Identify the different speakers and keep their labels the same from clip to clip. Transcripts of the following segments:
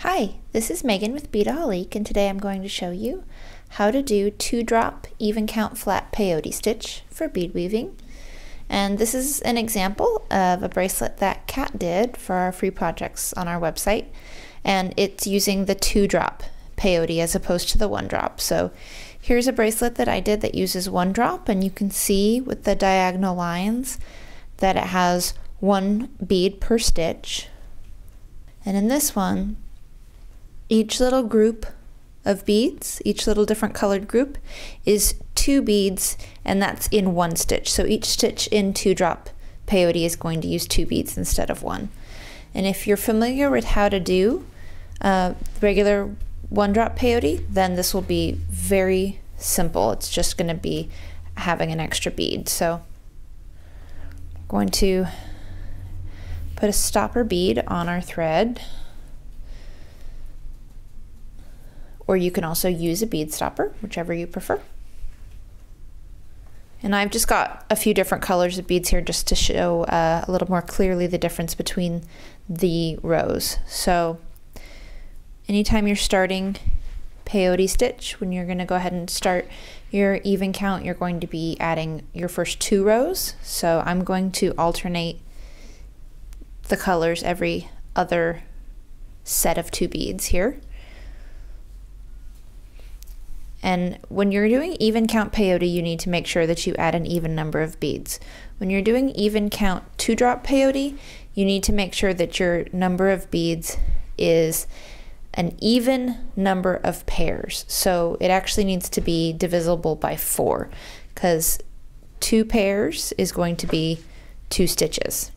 Speaker 1: Hi, this is Megan with Beadaholique, and today I'm going to show you how to do 2-drop even count flat peyote stitch for bead weaving. And this is an example of a bracelet that Kat did for our free projects on our website, and it's using the 2-drop peyote as opposed to the 1-drop. So here's a bracelet that I did that uses 1-drop, and you can see with the diagonal lines that it has 1 bead per stitch. And in this one, each little group of beads, each little different colored group, is 2 beads, and that's in 1 stitch. So each stitch in 2-drop peyote is going to use 2 beads instead of 1. And if you're familiar with how to do regular 1-drop peyote, then this will be very simple. It's just going to be having an extra bead. So I'm going to put a stopper bead on our thread, or you can also use a bead stopper, whichever you prefer. And I've just got a few different colors of beads here just to show a little more clearly the difference between the rows. So anytime you're starting peyote stitch, when you're going to go ahead and start your even count, you're going to be adding your first 2 rows. So I'm going to alternate the colors every other set of 2 beads here. And when you're doing even count peyote, you need to make sure that you add an even number of beads. When you're doing even count 2-drop peyote, you need to make sure that your number of beads is an even number of pairs. So it actually needs to be divisible by 4, because 2 pairs is going to be 2 stitches.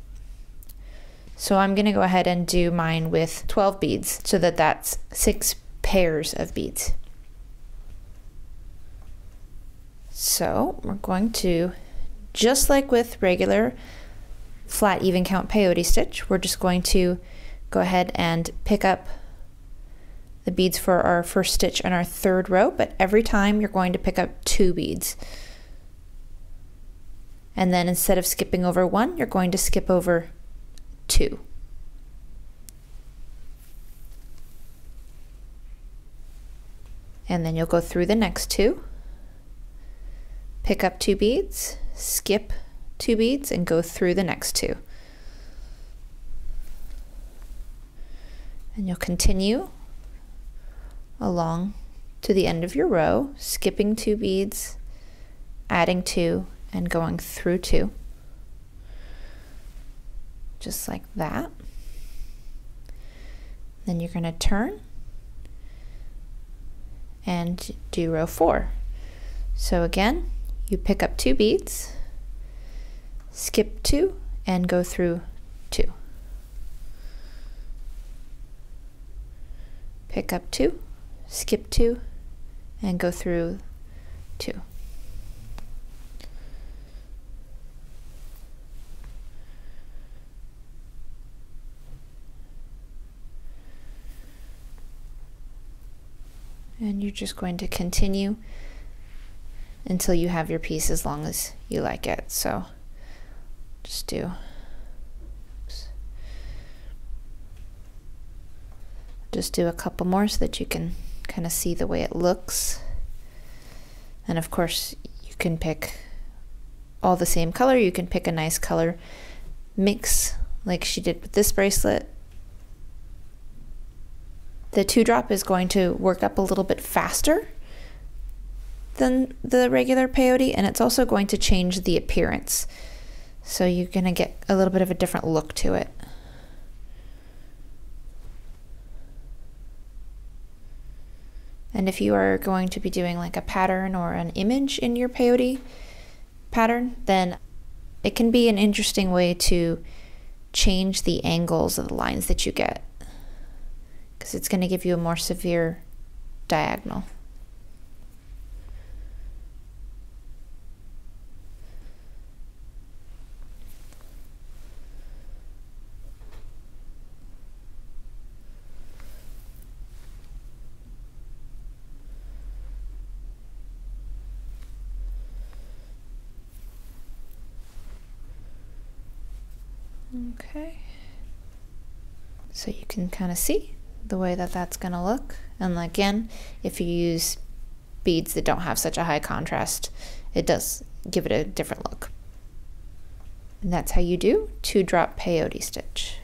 Speaker 1: So I'm going to go ahead and do mine with 12 beads so that that's 6 pairs of beads. So we're going to, just like with regular flat even count peyote stitch, we're just going to go ahead and pick up the beads for our first stitch in our 3rd row, but every time you're going to pick up 2 beads. And then instead of skipping over 1, you're going to skip over 2. And then you'll go through the next 2. Pick up 2 beads, skip 2 beads, and go through the next 2. And you'll continue along to the end of your row, skipping 2 beads, adding 2, and going through 2. Just like that. Then you're going to turn and do row 4. So again, you pick up 2 beads, skip 2, and go through 2. Pick up 2, skip 2, and go through 2. And you're just going to continue until you have your piece as long as you like it. So just do, a couple more so that you can kind of see the way it looks. And of course you can pick all the same color. You can pick a nice color mix like she did with this bracelet. The 2-drop is going to work up a little bit faster than the regular peyote, and it's also going to change the appearance. So you're going to get a little bit of a different look to it. And if you are going to be doing like a pattern or an image in your peyote pattern, then it can be an interesting way to change the angles of the lines that you get, because it's going to give you a more severe diagonal. Okay. So you can kind of see the way that that's going to look. And again, if you use beads that don't have such a high contrast, it does give it a different look. And that's how you do 2-drop peyote stitch.